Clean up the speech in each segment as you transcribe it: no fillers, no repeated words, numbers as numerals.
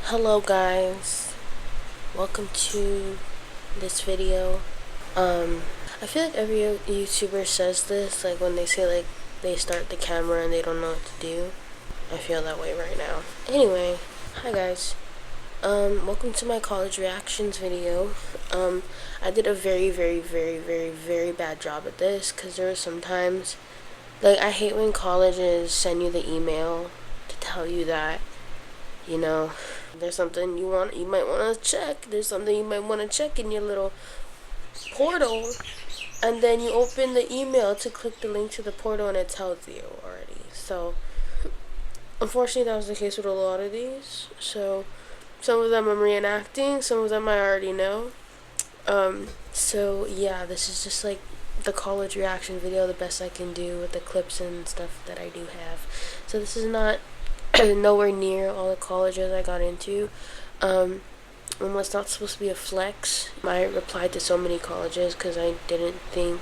Hello guys, welcome to this video. I feel like every YouTuber says this, like when they say like they start the camera and they don't know what to do. I feel that way right now. Anyway, hi guys. Welcome to my college reactions video. I did a very bad job at this because there were sometimes, like, I hate when colleges send you the email to tell you that, you know, there's something you might want to check. There's something you might want to check in your little portal, and then you open the email to click the link to the portal, and it tells you already. So, unfortunately, that was the case with a lot of these. So, some of them I'm reenacting. Some of them I already know. So yeah, this is just like the college reaction video, the best I can do with the clips and stuff that I do have. So this is not nowhere near all the colleges I got into. And it's not supposed to be a flex. I replied to so many colleges because I didn't think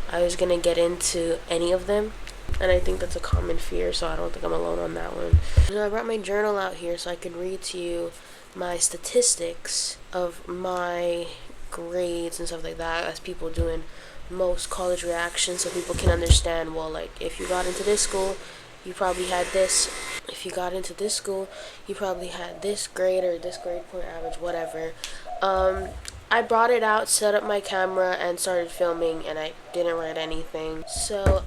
I was gonna get into any of them, and I think that's a common fear, so I don't think I'm alone on that one. So I brought my journal out here so I could read to you my statistics of my grades and stuff like that, as people doing most college reactions, so people can understand, well, like, if you got into this school, you probably had this. If you got into this school, you probably had this grade or this grade point average, whatever. I brought it out, set up my camera, and started filming, and I didn't write anything. So,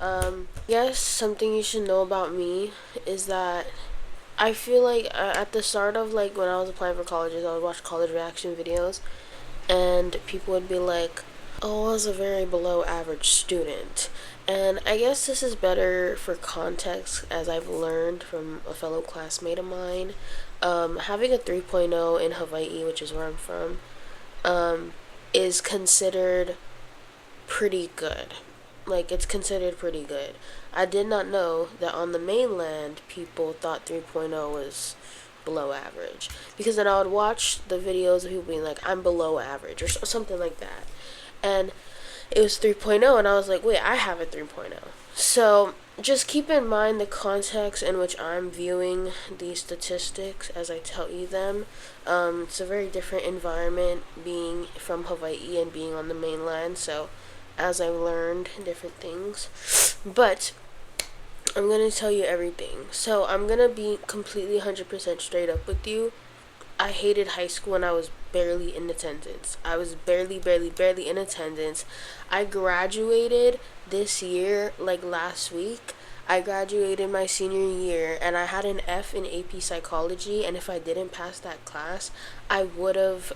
yes, something you should know about me is that I feel like at the start of, like, when I was applying for colleges, I would watch college reaction videos, and people would be like, oh, I was a very below average student. And I guess this is better for context, as I've learned from a fellow classmate of mine. Having a 3.0 in Hawaii, which is where I'm from, is considered pretty good. Like, it's considered pretty good. I did not know that on the mainland, people thought 3.0 was below average. Because then I would watch the videos of people being like, I'm below average, or something like that. And it was 3.0, and I was like, wait, I have a 3.0. So just keep in mind the context in which I'm viewing these statistics as I tell you them. It's a very different environment being from Hawaii and being on the mainland, so as I've learned different things. But I'm going to tell you everything. So I'm going to be completely 100% straight up with you. I hated high school and I was barely in attendance. I was barely in attendance. I graduated this year, like last week. I graduated my senior year and I had an F in AP psychology, and if I didn't pass that class, I would have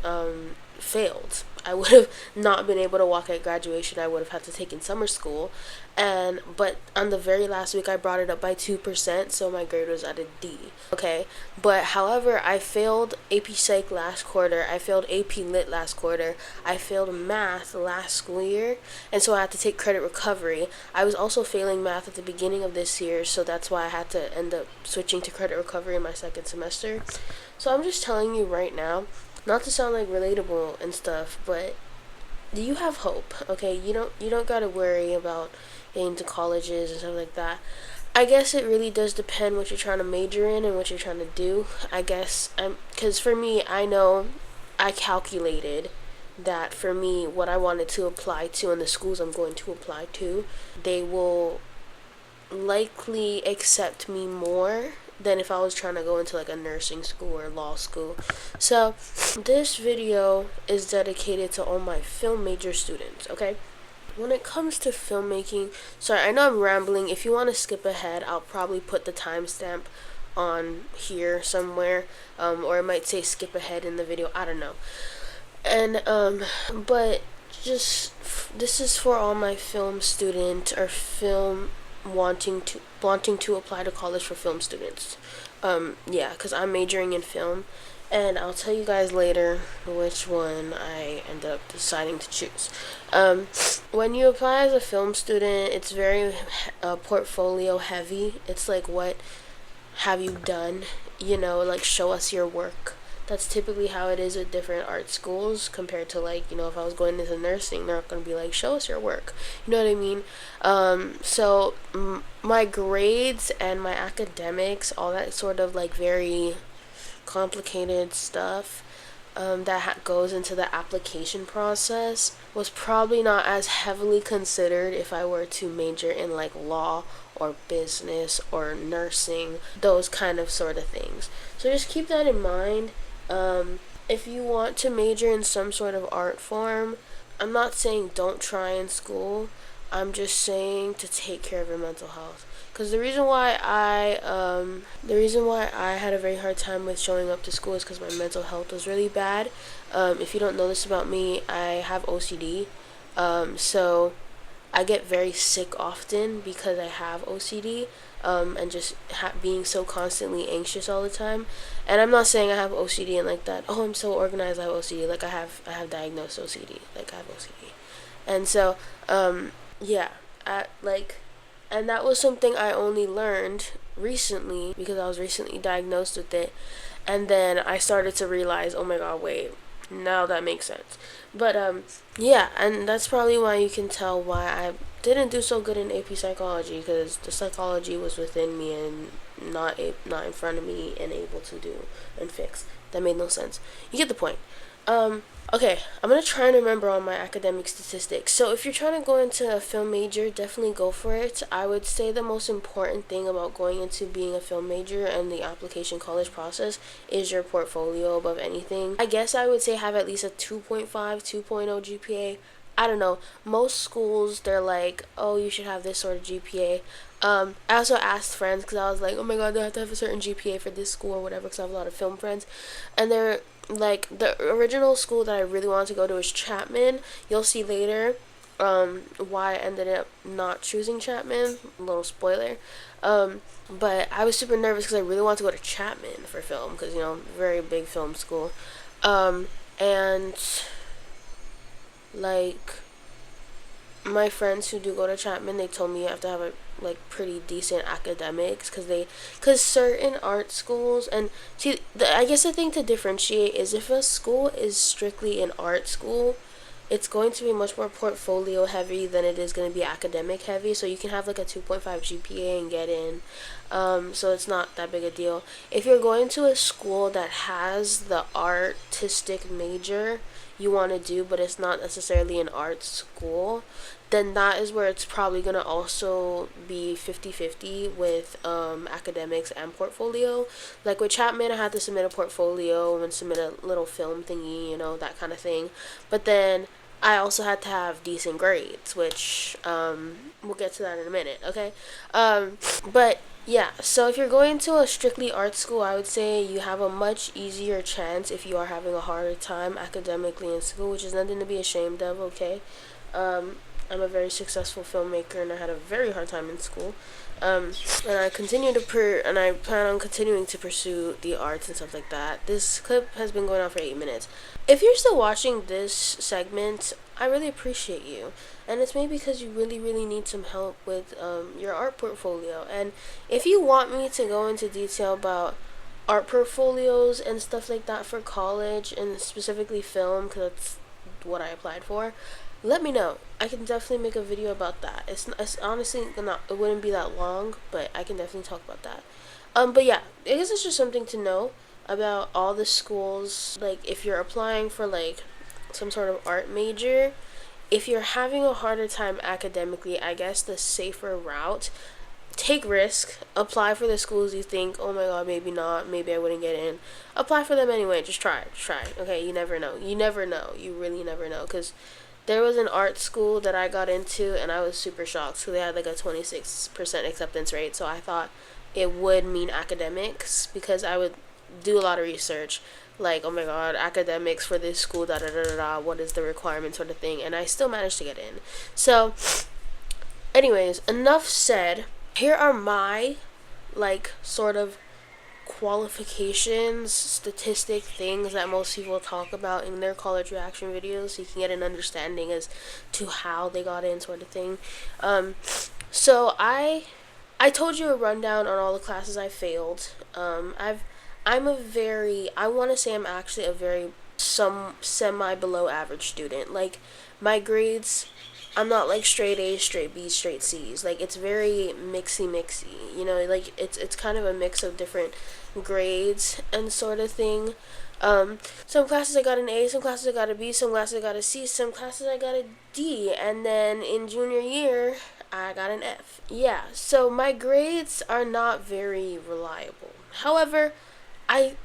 failed. I would have not been able to walk at graduation. I would have had to take in summer school. But on the very last week, I brought it up by 2%, so my grade was at a D. Okay, but however, I failed AP Psych last quarter. I failed AP Lit last quarter. I failed math last school year, and so I had to take credit recovery. I was also failing math at the beginning of this year, so that's why I had to end up switching to credit recovery in my second semester. So I'm just telling you right now, not to sound like relatable and stuff, but you have hope, okay? You don't gotta worry about getting to colleges and stuff like that. I guess it really does depend what you're trying to major in and what you're trying to do. I guess because for me, I know I calculated that for me, what I wanted to apply to and the schools I'm going to apply to, they will likely accept me more than if I was trying to go into like a nursing school or law school. So this video is dedicated to all my film major students, okay? When it comes to filmmaking, sorry, I know I'm rambling. If you want to skip ahead, I'll probably put the timestamp on here somewhere, or it might say skip ahead in the video, I don't know. And but just this is for all my film student or film wanting to apply to college for film students. Yeah, because I'm majoring in film, and I'll tell you guys later which one I end up deciding to choose. When you apply as a film student, it's very portfolio heavy. It's like, what have you done? Like, show us your work. That's typically how it is with different art schools compared to, like, if I was going into nursing, they're not going to be like, show us your work. You know what I mean? So my grades and my academics, all that sort of, like, very complicated stuff that goes into the application process was probably not as heavily considered if I were to major in like law or business or nursing, those kind of sort of things. So just keep that in mind. If you want to major in some sort of art form, I'm not saying don't try in school. I'm just saying to take care of your mental health. Because the reason why I had a very hard time with showing up to school is because my mental health was really bad. If you don't know this about me, I have OCD. So I get very sick often because I have OCD. And just being so constantly anxious all the time. And I'm not saying I have OCD and like that. Oh, I'm so organized. I have OCD. Like I have diagnosed OCD. Like I have OCD. And so, yeah, and that was something I only learned recently because I was recently diagnosed with it. And then I started to realize, oh my god, wait, now that makes sense. But yeah, and that's probably why you can tell why I didn't do so good in AP psychology, because the psychology was within me and not in front of me and able to do and fix. That made no sense. You get the point. Okay, I'm gonna try and remember all my academic statistics. So if you're trying to go into a film major, definitely go for it. I would say the most important thing about going into being a film major and the application college process is your portfolio above anything. I guess I would say have at least a 2.5, 2.0 GPA. I don't know. Most schools, they're like, oh, you should have this sort of GPA. I also asked friends because I was like, oh my god, do I have to have a certain GPA for this school or whatever, because I have a lot of film friends. And they're like, the original school that I really wanted to go to was Chapman. You'll see later why I ended up not choosing Chapman. A little spoiler. But I was super nervous because I really wanted to go to Chapman for film because, very big film school. And like, my friends who do go to Chapman, they told me you have to have a pretty decent academics because certain art schools, and see, I guess the thing to differentiate is if a school is strictly an art school, it's going to be much more portfolio heavy than it is going to be academic heavy. So you can have like a 2.5 GPA and get in. So it's not that big a deal. If you're going to a school that has the artistic major you want to do, but it's not necessarily an art school, then that is where it's probably going to also be 50-50 with academics and portfolio. Like with Chapman, I had to submit a portfolio and submit a little film thingy, that kind of thing. But then I also had to have decent grades, which we'll get to that in a minute, okay? But yeah, so if you're going to a strictly art school, I would say you have a much easier chance if you are having a harder time academically in school, which is nothing to be ashamed of, okay? I'm a very successful filmmaker, and I had a very hard time in school. And I plan on continuing to pursue the arts and stuff like that. This clip has been going on for 8 minutes. If you're still watching this segment, I really appreciate you. And it's maybe because you really, really need some help with your art portfolio. And if you want me to go into detail about art portfolios and stuff like that for college, and specifically film, because that's what I applied for, let me know. I can definitely make a video about that. It's honestly it wouldn't be that long, but I can definitely talk about that. But yeah, I guess it's just something to know about all the schools. Like, if you're applying for like some sort of art major, if you're having a harder time academically, I guess the safer route, take risk, apply for the schools you think, oh my god, maybe not, maybe I wouldn't get in. Apply for them anyway. Just try. Okay, you never know. You really never know, because there was an art school that I got into, and I was super shocked. So they had like a 26% acceptance rate. So I thought it would mean academics, because I would do a lot of research. Like, oh my god, academics for this school, da da da da da, what is the requirement, sort of thing. And I still managed to get in. So, anyways, enough said. Here are my, sort of qualifications, statistic things that most people talk about in their college reaction videos, so you can get an understanding as to how they got in, sort of thing. So I told you a rundown on all the classes I failed. I want to say I'm actually a very semi below average student. Like, my grades I'm not like straight A's, straight B's, straight C's. Like it's very mixy, you know, like it's kind of a mix of different grades and sort of thing. Some classes I got an A, some classes I got a B, some classes I got a C, some classes I got a D, and then in junior year I got an F. Yeah, so my grades are not very reliable. However, I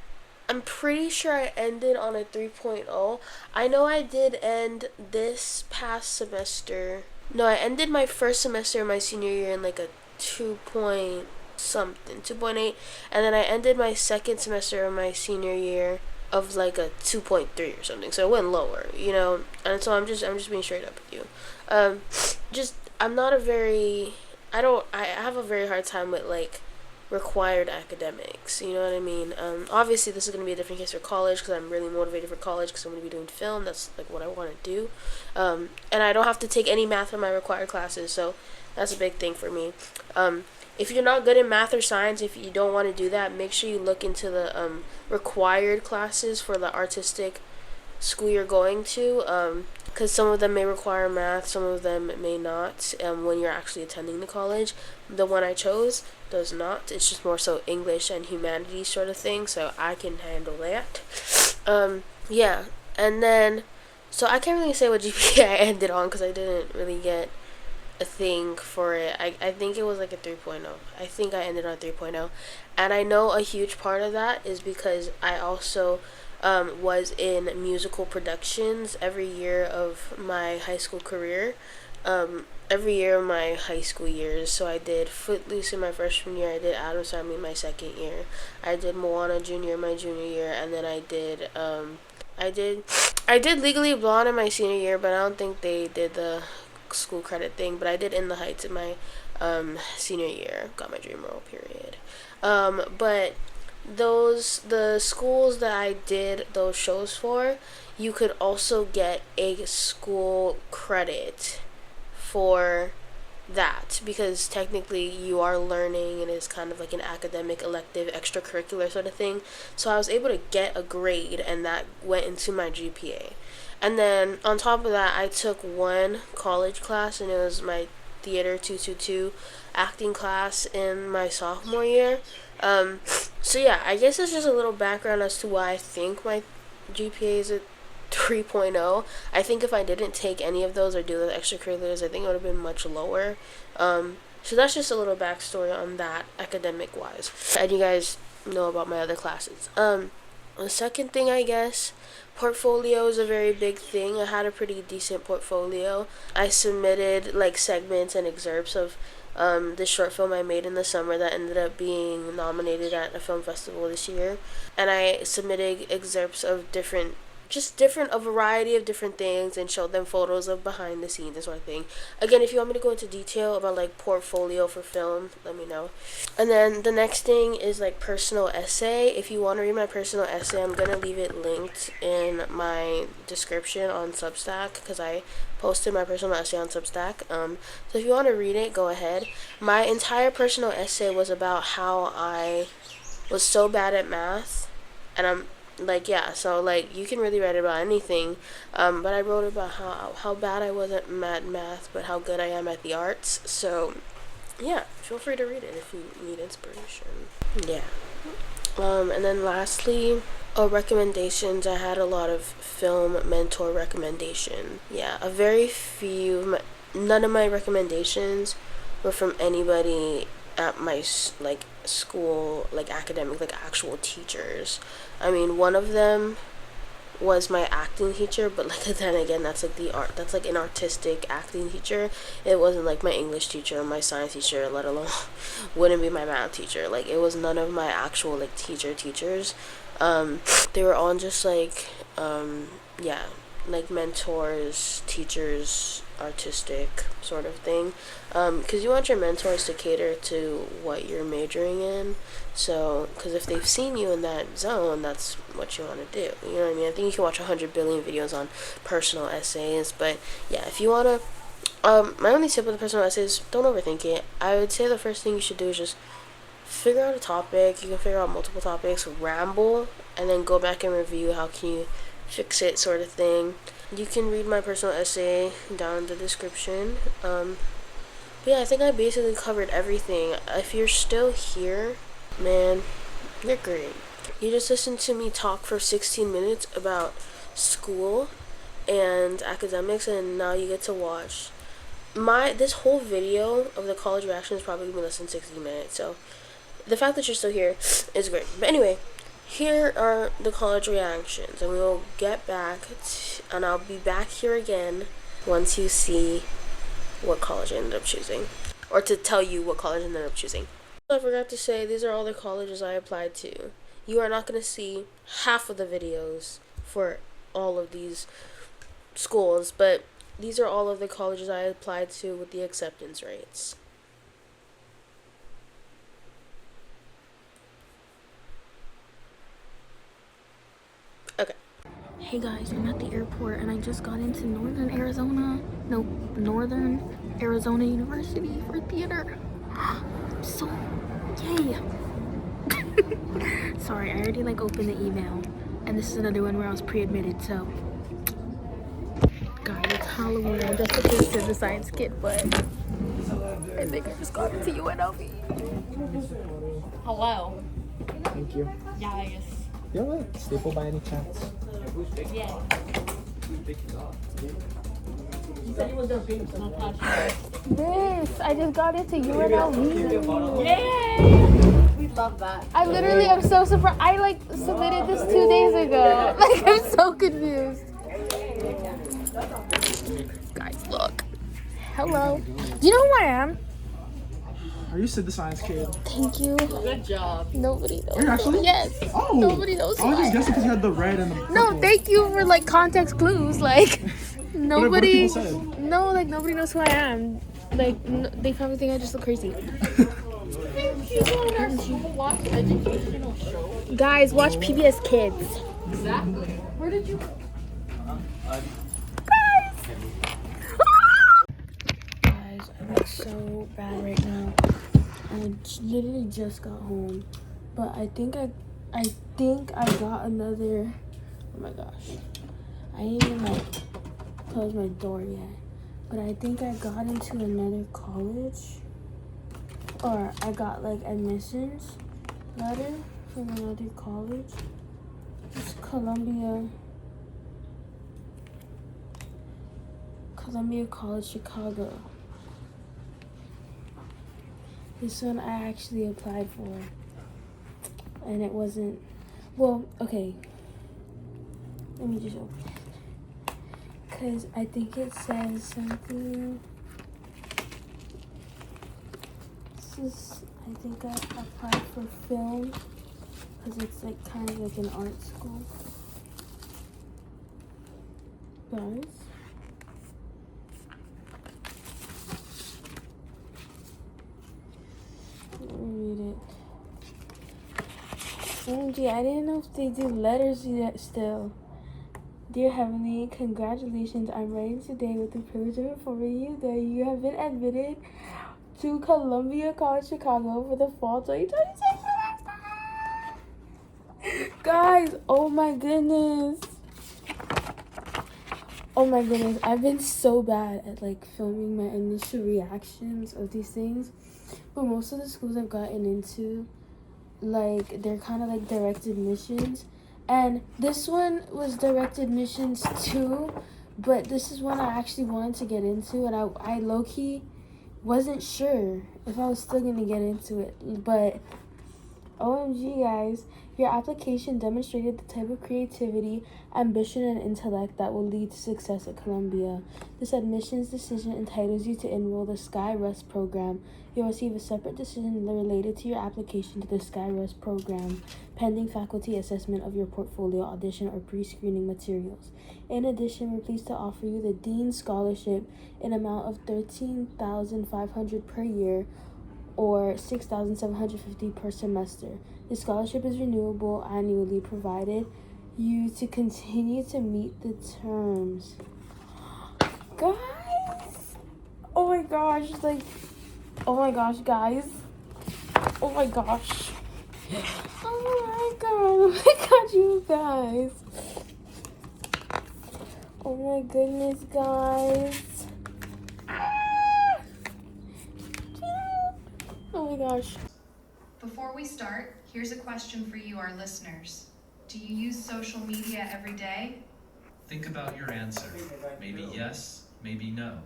I'm pretty sure I ended on a 3.0. I know I did end this past semester. No, I ended my first semester of my senior year in like a 2 point something, 2.8, and then I ended my second semester of my senior year of like a 2.3 or something. So it went lower, you know. And so I'm just being straight up with you. Just I'm not a very I have a very hard time with like required academics, you know what I mean? Obviously this is going to be a different case for college because I'm really motivated for college because I'm going to be doing film. That's like what I want to do. And I don't have to take any math from my required classes, so that's a big thing for me. If you're not good in math or science, if you don't want to do that, make sure you look into the required classes for the artistic school you're going to, because some of them may require math, some of them may not, when you're actually attending the college. The one I chose does not. It's just more so English and humanities sort of thing, so I can handle that. Yeah, and then, so I can't really say what GPA I ended on because I didn't really get a thing for it. I think it was like a 3.0. I think I ended on 3.0. And I know a huge part of that is because I also was in musical productions every year of my high school career. Every year of my high school years. So I did Footloose in my freshman year. I did Adam's Family my second year. I did Moana Junior my junior year, and then I did Legally Blonde in my senior year, but I don't think they did the school credit thing. But I did In the Heights in my senior year. Got my dream role, period. But the schools that I did those shows for, you could also get a school credit for that because technically you are learning and it's kind of like an academic elective extracurricular sort of thing. So I was able to get a grade and that went into my GPA. And then on top of that, I took one college class and it was my Theater 222 acting class in my sophomore year. So yeah, I guess it's just a little background as to why I think my GPA is a 3.0. I think if I didn't take any of those or do the extracurriculars, I think it would have been much lower. So that's just a little backstory on that academic wise. And you guys know about my other classes. The second thing, I guess, portfolio is a very big thing. I had a pretty decent portfolio. I submitted like segments and excerpts of this short film I made in the summer that ended up being nominated at a film festival this year. And I submitted excerpts of a variety of different things and showed them photos of behind the scenes and sort of thing. Again, if you want me to go into detail about like portfolio for film, let me know. And then the next thing is like personal essay. If you want to read my personal essay, I'm gonna leave it linked in my description on Substack because I posted my personal essay on Substack. So if you want to read it, go ahead. My entire personal essay was about how I was so bad at math, and I'm like, yeah, so like you can really write about anything, but I wrote about how bad I was at math, but how good I am at the arts. So yeah, feel free to read it if you need inspiration. Yeah. And then lastly, recommendations. I had a lot of film mentor recommendation. Yeah, a very few. None of my recommendations were from anybody at my like school, like academic, like actual teachers. I mean, one of them was my acting teacher, but like then again, that's like an artistic acting teacher. It wasn't like my English teacher or my science teacher, let alone wouldn't be my math teacher. Like it was none of my actual like teachers. They were all just like yeah, like mentors, teachers, artistic sort of thing, because you want your mentors to cater to what you're majoring in. So because if they've seen you in that zone, that's what you want to do, you know what I mean? I think you can watch 100 billion videos on personal essays, but yeah, if you want to my only tip with the personal essays, don't overthink it. I would say the first thing you should do is just figure out a topic. You can figure out multiple topics, ramble, and then go back and review how can you fix it sort of thing. You can read my personal essay down in the description. But yeah, I think I basically covered everything. If you're still here, man, you're great. You just listened to me talk for 16 minutes about school and academics, and now you get to watch this whole video of the college reaction is probably gonna be less than 60 minutes. So the fact that you're still here is great. But anyway, here are the college reactions, and we will get back and I'll be back here again once you see what college I ended up choosing, or to tell you what college I ended up choosing. I forgot to say, these are all the colleges I applied to. You are not going to see half of the videos for all of these schools, but these are all of the colleges I applied to with the acceptance rates. Okay. Hey guys, I'm at the airport and I just got into Northern Arizona University for theater. So, yay! Sorry, I already opened the email, and this is another one where I was pre-admitted. So, guys, it's Halloween. I'm just supposed to the science kit, but I think I just got into UNLV. Hello. Thank you. Yes. You have a staple by any chance? Yeah. This, I just got into UNLV. Yay! We love that. I literally am so surprised. I submitted this 2 days ago. I'm so confused. Guys, look. Hello. Do you know who I am? Are you Sid the Science Kid? Thank you. Good job. Nobody knows. Are you actually? Yes. Oh. Nobody knows. I was just guessing because you had the red and the purple. No, thank you for context clues. Nobody. What people said? No, nobody knows who I am. They probably think I just look crazy. Watch educational show. Guys, watch PBS Kids. Exactly. Where did you? Guys, I look so bad right now. I literally just got home, but I think I got another. Oh my gosh, I didn't even close my door yet, but I think I got into another college, or I got admissions letter from another college. It's Columbia College Chicago. This one I actually applied for, and it wasn't, well, okay, let me just open it, because I think it says something. I think I applied for film, because it's kind of an art school. Guys, let me read it. OMG, I didn't know if they do letters yet still. Dear Heavenly, congratulations. I'm writing today with the privilege of informing you that you have been admitted to Columbia College Chicago for the fall 2026 semester. Guys, oh my goodness. Oh my goodness, I've been so bad at filming my initial reactions of these things. But most of the schools I've gotten into, they're kind of direct admissions. And this one was direct admissions too, but this is one I actually wanted to get into, and I low-key wasn't sure if I was still going to get into it. But OMG, guys, your application demonstrated the type of creativity, ambition, and intellect that will lead to success at Columbia. This admissions decision entitles you to enroll the Sky Rust program. You'll receive a separate decision related to your application to the Sky Rust program, pending faculty assessment of your portfolio, audition, or pre-screening materials. In addition, we're pleased to offer you the Dean Scholarship in amount of $13,500 per year, or $6,750 per semester. The scholarship is renewable annually, provided you to continue to meet the terms. Guys! Oh my gosh, oh my gosh, guys. Oh my gosh. Oh my god, you guys. Oh my goodness, guys. Ah! Oh my gosh. Before we start, here's a question for you, our listeners. Do you use social media every day? Think about your answer. Maybe yes, maybe no.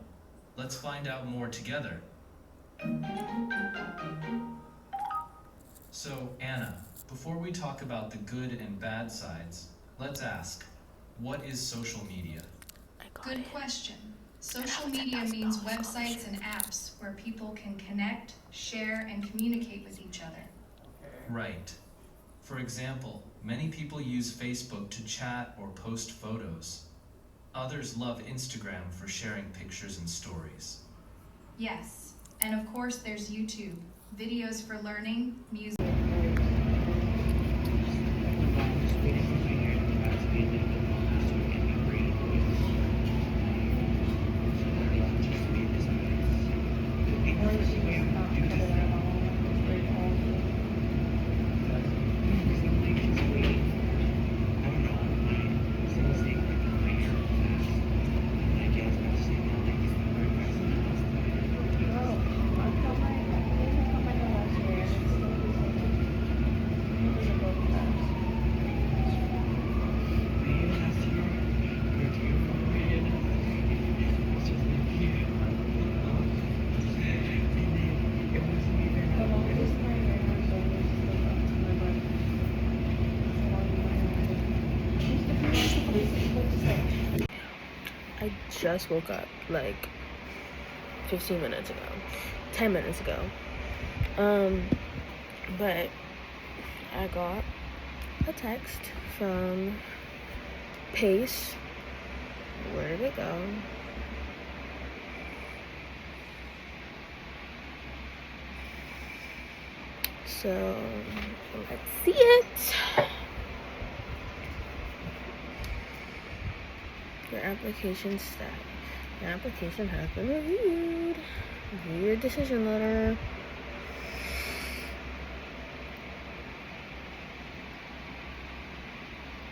Let's find out more together. So, Anna, before we talk about the good and bad sides, let's ask, what is social media? Good question. Social media means websites and apps where people can connect, share, and communicate with each other. Right. For example, many people use Facebook to chat or post photos. Others love Instagram for sharing pictures and stories. Yes, and of course there's YouTube, videos for learning, music. I just woke up like 15 minutes ago, 10 minutes ago. But I got a text from Pace. Where did it go? So let's see it. Your application stat. Your application has been reviewed. View your decision letter.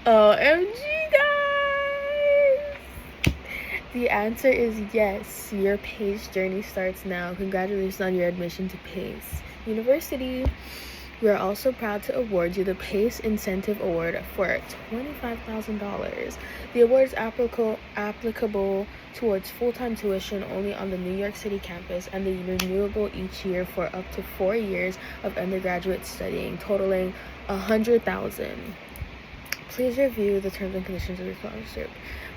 OMG, guys! The answer is yes. Your PACE journey starts now. Congratulations on your admission to PACE University. We are also proud to award you the PACE Incentive Award for $25,000. The award is applicable towards full-time tuition only on the New York City campus and renewable each year for up to 4 years of undergraduate studying, totaling $100,000. Please review the terms and conditions of your scholarship.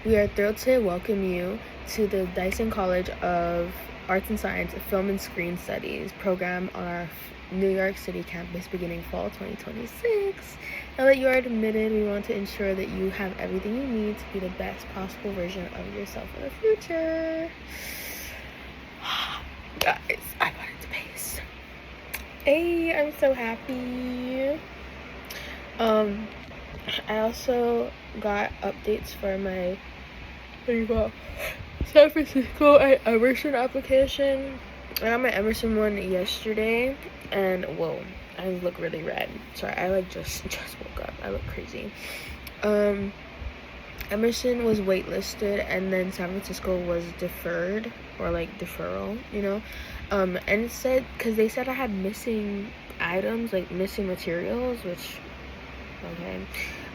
We are thrilled to welcome you to the Dyson College of Arts and Science Film and Screen Studies program on our New York City campus beginning fall 2026. Now that you are admitted, we want to ensure that you have everything you need to be the best possible version of yourself in the future. Guys, I got into PACE. Hey, I'm so happy. I also got updates for my San Francisco and Emerson application. I got my Emerson one yesterday, and whoa, I look really red. Sorry, I just woke up. I look crazy. Emerson was waitlisted, and then San Francisco was deferred, or like deferral, you know. And it said, because they said I had missing items, like missing materials, which okay.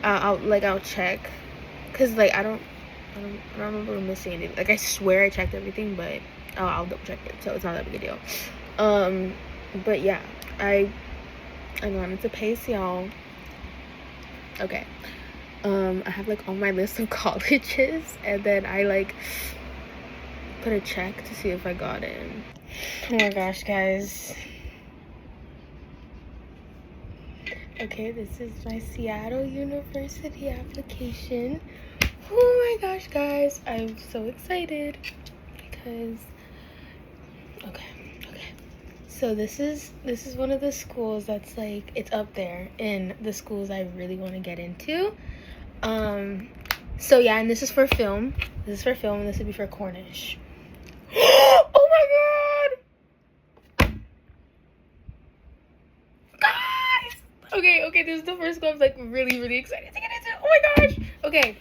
I'll check, cause like I don't remember missing anything. Like I swear I checked everything, but I'll double check it, so it's not that big a deal. But yeah, I got into PACE, y'all. Okay. I have like on my list of colleges, and then I like put a check to see if I got in. Oh my gosh, guys. Okay, this is my Seattle University application. Oh my gosh, guys, I'm so excited because okay. So this is one of the schools that's like, it's up there in the schools I really want to get into. So yeah, and this is for film. This would be for Cornish. Oh my god! Guys! Okay, this is the first school I'm like really excited to get into. Oh my gosh! Okay.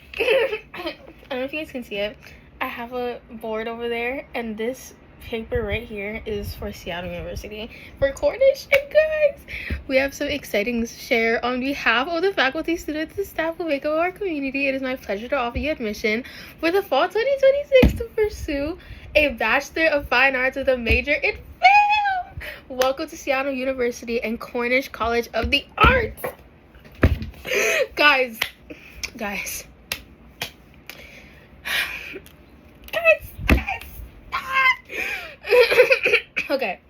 don't know if you guys can see it. I have a board over there, and this paper right here is for Seattle University. For Cornish, and guys, we have some exciting to share. On behalf of the faculty, students, and staff who make up our community, it is my pleasure to offer you admission for the fall 2026 to pursue a Bachelor of Fine Arts with a major in film. Welcome to Seattle University and Cornish College of the Arts. Guys. Okay.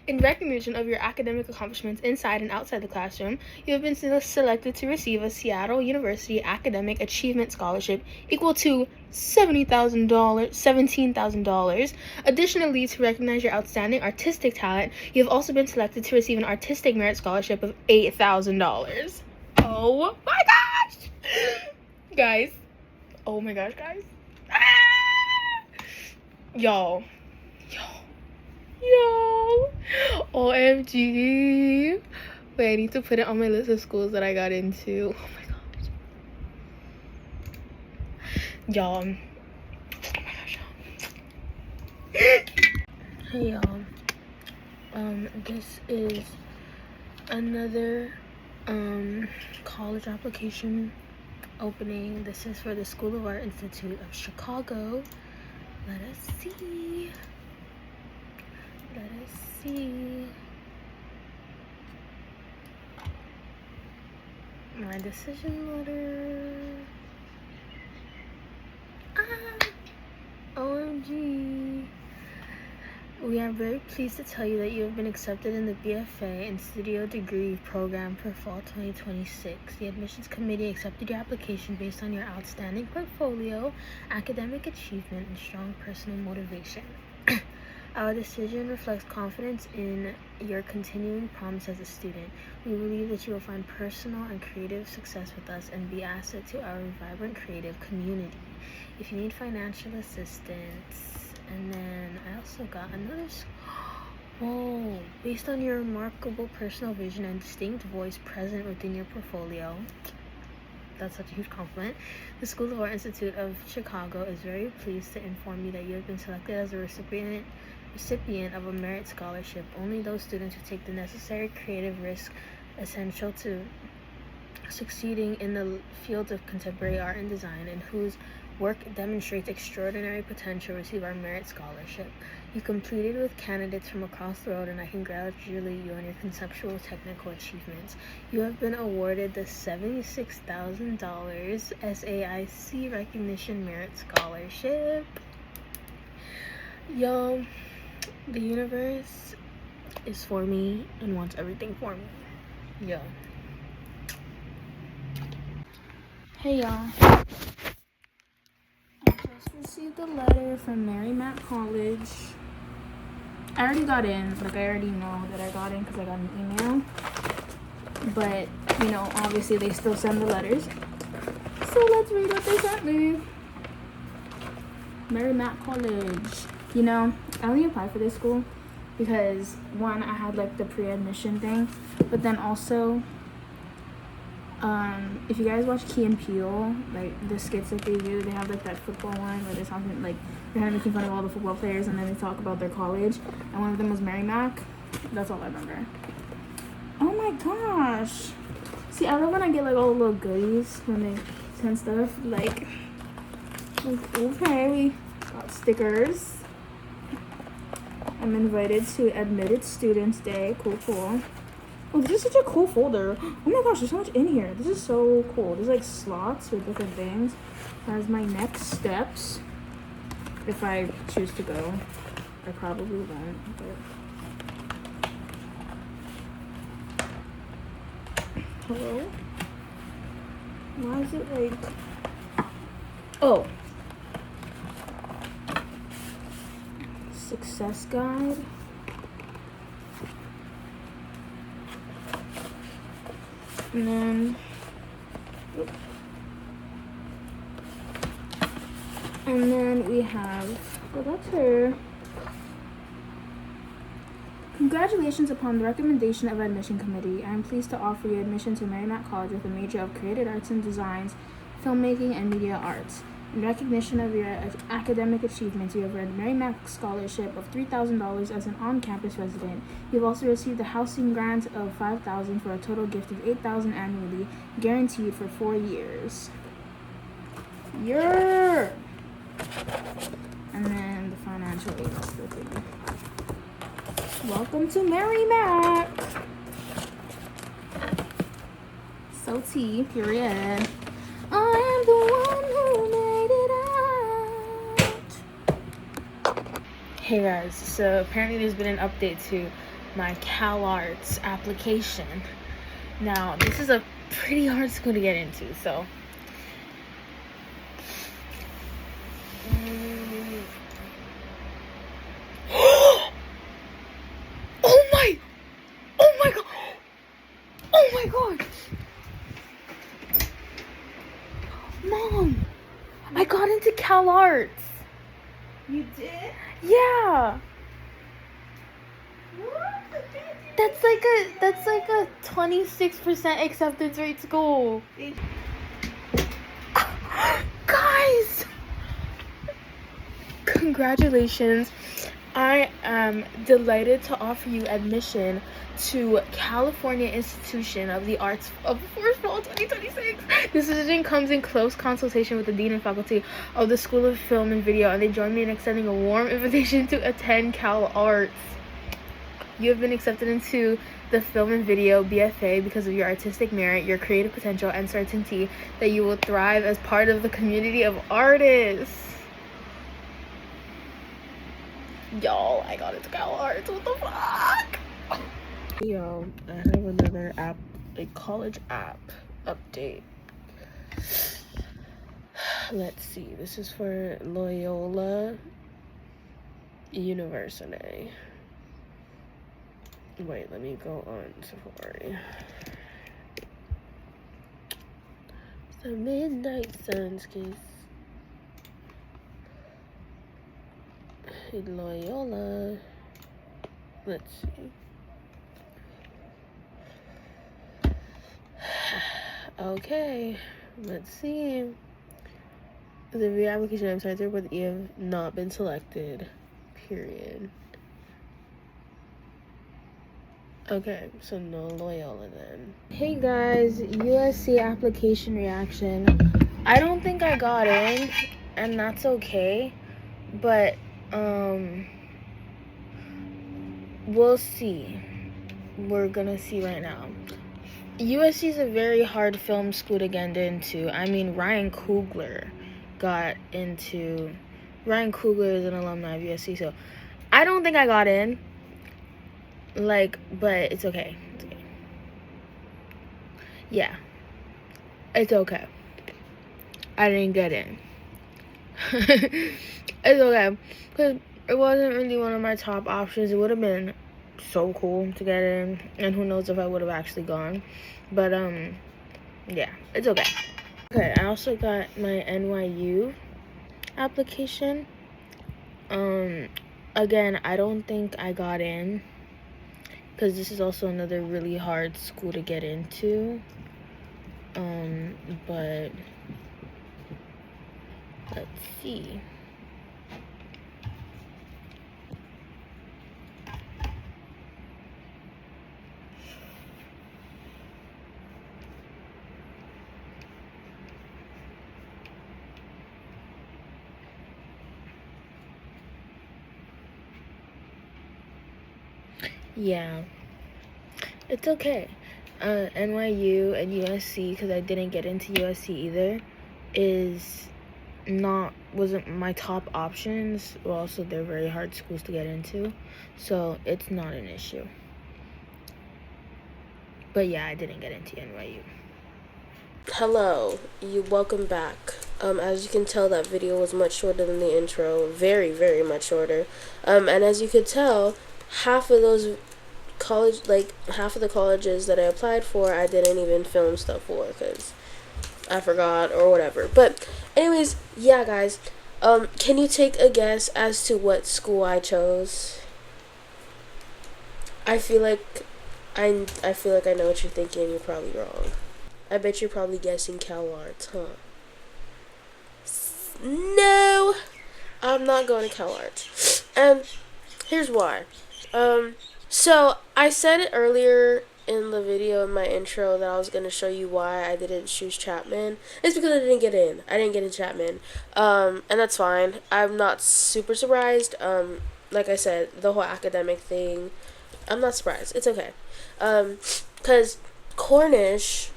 In recognition of your academic accomplishments inside and outside the classroom, you have been selected to receive a Seattle University Academic Achievement Scholarship equal to $17,000. Additionally, to recognize your outstanding artistic talent, you have also been selected to receive an Artistic Merit Scholarship of $8,000. Oh my gosh! Guys. Oh my gosh, guys. Y'all. OMG. Wait, I need to put it on my list of schools that I got into. Oh my gosh. Y'all. Oh my gosh, y'all. Hey, y'all. This is another college application opening. This is for the School of Art Institute of Chicago. Let us see. My decision letter. OMG. We are very pleased to tell you that you have been accepted in the BFA and Studio Degree program for fall 2026. The admissions committee accepted your application based on your outstanding portfolio, academic achievement, and strong personal motivation. Our decision reflects confidence in your continuing promise as a student. We believe that you will find personal and creative success with us and be an asset to our vibrant creative community. If you need financial assistance, and then I also got another. Whoa! Based on your remarkable personal vision and distinct voice present within your portfolio. That's such a huge compliment. The School of Art Institute of Chicago is very pleased to inform you that you have been selected as a recipient of a merit scholarship. Only those students who take the necessary creative risk essential to succeeding in the fields of contemporary art and design and whose work demonstrates extraordinary potential receive our merit scholarship. You completed with candidates from across the world, and I congratulate you on your conceptual technical achievements. You have been awarded the $76,000 SAIC Recognition Merit Scholarship. Yo, the universe is for me and wants everything for me. Yo. Hey, y'all. I just received a letter from Marymount College. I already got in. I already know that I got in because I got an email. But, obviously they still send the letters. So let's read what they sent me. Marymount College. I only applied for this school because, one, I had, the pre-admission thing. But then also, if you guys watch Key and Peele, the skits that they do, they have that football one where they're talking they're kind of making fun of all the football players, and then they talk about their college, and one of them was Merrimack. That's all I remember. Oh my gosh! See, I love when I get all the little goodies when they send stuff. Okay, we got stickers. I'm invited to Admitted Students Day. Cool. Oh, this is such a cool folder. Oh my gosh, there's so much in here. This is so cool. There's slots with different things. As my next steps, if I choose to go. I probably won't, but... Hello? Why is it Oh! Success guide. And then we have the letter. Congratulations upon the recommendation of admission committee. I am pleased to offer you admission to Marymount College with a major of creative arts and designs, filmmaking, and media arts. In recognition of your academic achievements, you have earned Mary Mac Scholarship of $3,000 as an on-campus resident. You've also received a housing grant of $5,000 for a total gift of $8,000 annually, guaranteed for 4 years. Yeah! And then the financial aid is the thing. Welcome to Mary Mac! So T, period. I am the one who made it out. Hey guys, so apparently there's been an update to my CalArts application. Now, this is a pretty hard school to get into, so Oh my god! Mom! I got into CalArts! You did? Yeah! That's like a 26% acceptance rate school. Guys! Congratulations. I am delighted to offer you admission to California Institution of the Arts of Fall 2026. This decision comes in close consultation with the Dean and Faculty of the School of Film and Video, and they join me in extending a warm invitation to attend CalArts. You have been accepted into the Film and Video BFA because of your artistic merit, your creative potential, and certainty that you will thrive as part of the community of artists. Y'all, I got into CalArts. What the fuck? Yo, I have another app, a college app update. Let's see. This is for Loyola University. Wait, let me go on Safari. The Midnight Suns case. Loyola. Let's see. Okay, let's see. The re-application website, but you have not been selected. Period. Okay, so no Loyola then. Hey guys, USC application reaction. I don't think I got in, and that's okay. But we'll see. We're gonna see right now. USC is a very hard film school to get into. I mean, Ryan Coogler is an alumni of USC, so I don't think I got in. But it's okay. It's okay. Yeah. It's okay. I didn't get in. It's okay. Because it wasn't really one of my top options. It would have been so cool to get in. And who knows if I would have actually gone. But, yeah. It's okay. Okay, I also got my NYU application. Again, I don't think I got in. Because this is also another really hard school to get into. But let's see. Yeah, it's okay. NYU and USC, because I didn't get into USC either, wasn't my top options. Well, also they're very hard schools to get into, so it's not an issue. But yeah, I didn't get into NYU. Hello, welcome back. As you can tell, that video was much shorter than the intro, very, very much shorter. And as you could tell, half of the colleges that I applied for, I didn't even film stuff for because I forgot or whatever. But anyways, yeah, guys, can you take a guess as to what school I chose? I feel like I know what you're thinking. You're probably wrong. I bet you're probably guessing CalArts, huh? I'm not going to Cal Arts. And here's why. So I said it earlier in the video in my intro that I was going to show you why I didn't choose Chapman. It's because I didn't get in. I didn't get in Chapman. And that's fine. I'm not super surprised. Like I said, the whole academic thing, I'm not surprised. It's okay. Because Cornish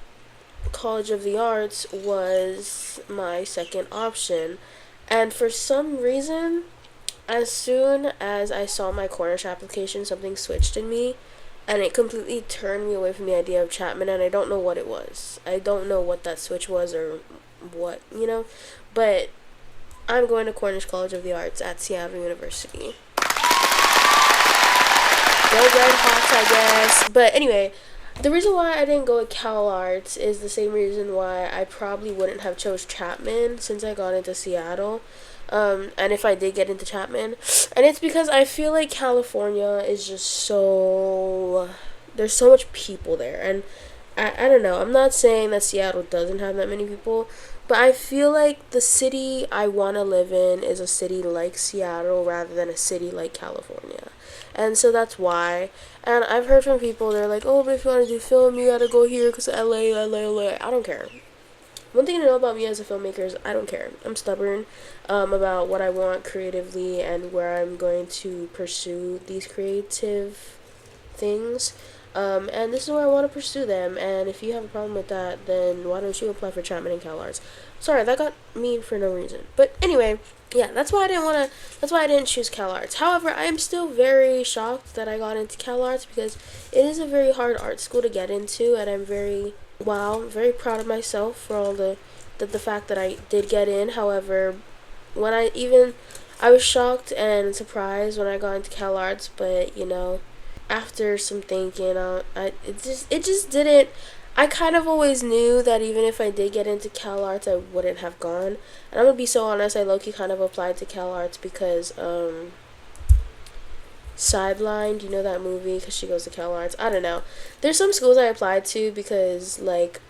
College of the Arts was my second option. And for some reason, as soon as I saw my Cornish application, something switched in me, and it completely turned me away from the idea of Chapman, and I don't know what it was. I don't know what that switch was or what, but I'm going to Cornish College of the Arts at Seattle University. Go Red Hawks, I guess. But anyway, the reason why I didn't go with Cal Arts is the same reason why I probably wouldn't have chose Chapman since I got into Seattle. And if I did get into Chapman, and it's because I feel like California is just there's so much people there, and I don't know, I'm not saying that Seattle doesn't have that many people, but I feel like the city I want to live in is a city like Seattle rather than a city like California, and so that's why. And I've heard from people, they're like, oh, but if you want to do film, you gotta go here because LA, I don't care. One thing to know about me as a filmmaker is I don't care. I'm stubborn about what I want creatively and where I'm going to pursue these creative things. And this is where I want to pursue them. And if you have a problem with that, then why don't you apply for Chapman and Cal Arts? Sorry, that got mean for no reason. But anyway, yeah, that's why I didn't choose Cal Arts. However, I am still very shocked that I got into Cal Arts because it is a very hard art school to get into, and I'm very proud of myself for all the fact that I did get in. However, when I was shocked and surprised when I got into Cal Arts, but after some thinking, it just didn't. I kind of always knew that even if I did get into Cal Arts, I wouldn't have gone. And I'm gonna be so honest, I low-key kind of applied to Cal Arts because Sidelined, that movie, because she goes to Cal Arts. I don't know. There's some schools I applied to because like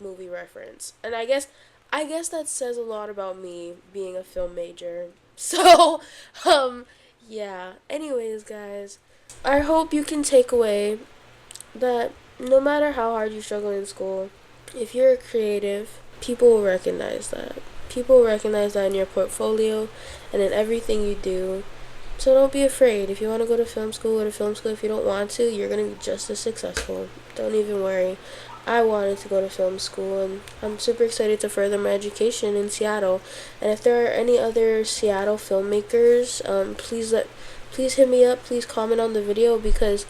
movie reference, and I guess that says a lot about me being a film major. So, yeah. Anyways, guys, I hope you can take away that no matter how hard you struggle in school, if you're a creative, people will recognize that. People will recognize that in your portfolio and in everything you do. So don't be afraid. If you want to go to film school, go to film school. If you don't want to, you're going to be just as successful. Don't even worry. I wanted to go to film school, and I'm super excited to further my education in Seattle. And if there are any other Seattle filmmakers, please hit me up. Please comment on the video because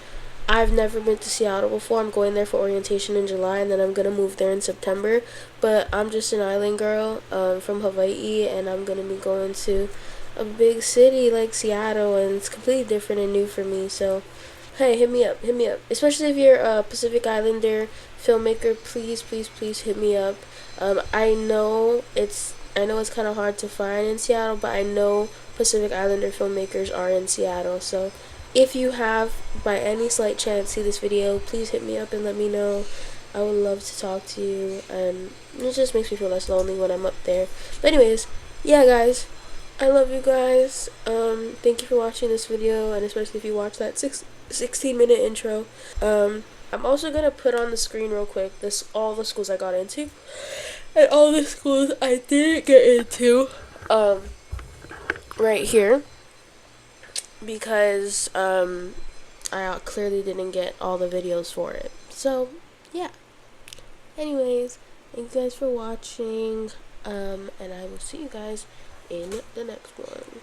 I've never been to Seattle before. I'm going there for orientation in July, and then I'm going to move there in September. But I'm just an island girl from Hawaii, and I'm going to be going to a big city like Seattle, and it's completely different and new for me. So hey, hit me up, especially if you're a Pacific Islander filmmaker. Please hit me up. I know it's kind of hard to find in Seattle, but I know Pacific Islander filmmakers are in Seattle. So if you have by any slight chance see this video, please hit me up and let me know. I would love to talk to you, and it just makes me feel less lonely when I'm up there. But anyways, yeah guys, I love you guys. Thank you for watching this video, and especially if you watch that 16-minute intro. I'm also gonna put on the screen real quick all the schools I got into and all the schools I didn't get into right here because I clearly didn't get all the videos for it. So yeah. Anyways, thank you guys for watching, and I will see you guys in the next one.